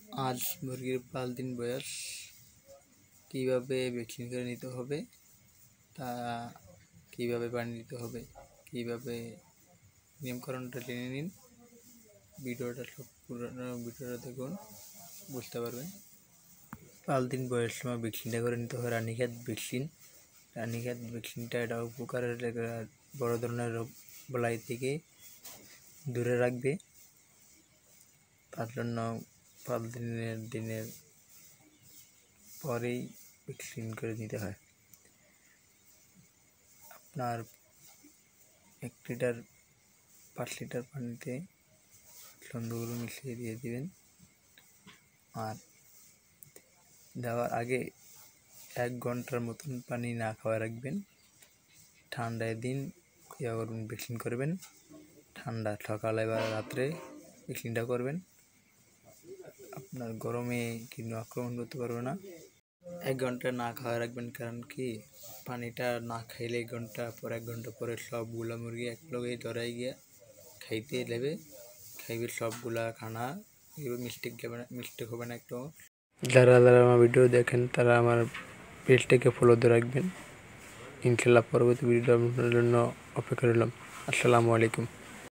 আজ মুরগির 5 দিন বয়স। কিভাবে ভ্যাকসিন করে নিতে হবে, তা কিভাবে পানি দিতে হবে, কিভাবে নিয়মকানুনটা জেনে নিন। ভিডিওটা ভিডিওটা দেখুন, বুঝতে পারবেন। 5 দিন বয়স সময় ভ্যাকসিনটা করে নিতে হবে। রানীক্ষেত ভ্যাকসিনটা এটা উপকারের বড় ধরনের রোগ বালাই থেকে দূরে রাখবে। তার জন্য 5 দিনের পরেই ভ্যাকসিন করে নিতে হয়। আপনার 5 লিটার পানিতে ছন্দগুলো মিশিয়ে দিয়ে দিবেন, আর দেওয়ার আগে 1 ঘন্টার মতন পানি না খাওয়া রাখবেন। ঠান্ডায় দিন ভ্যাকসিন করবেন, ঠান্ডা সকালে বা রাত্রে ভ্যাকসিনটা করবেন। আপনার গরমে কীট আক্রমণ করতে পারবে না। 1 ঘন্টা না খাওয়া রাখবেন, কারণ কি পানিটা না খাইলে 1 ঘন্টা পরে সবগুলা মুরগি একলগে ধরাই গিয়া খাইতে দেবে, খাইবে সবগুলা খানা। এগুলো মিস্টেক হবে না একটু। যারা আমার ভিডিও দেখেন তারা আমার পেজটাকে ফলো দিয়ে রাখবেন। ইনশাল্লাহ পরবর্তী ভিডিও আপনার জন্য অপেক্ষা রইলাম। আসসালামু আলাইকুম।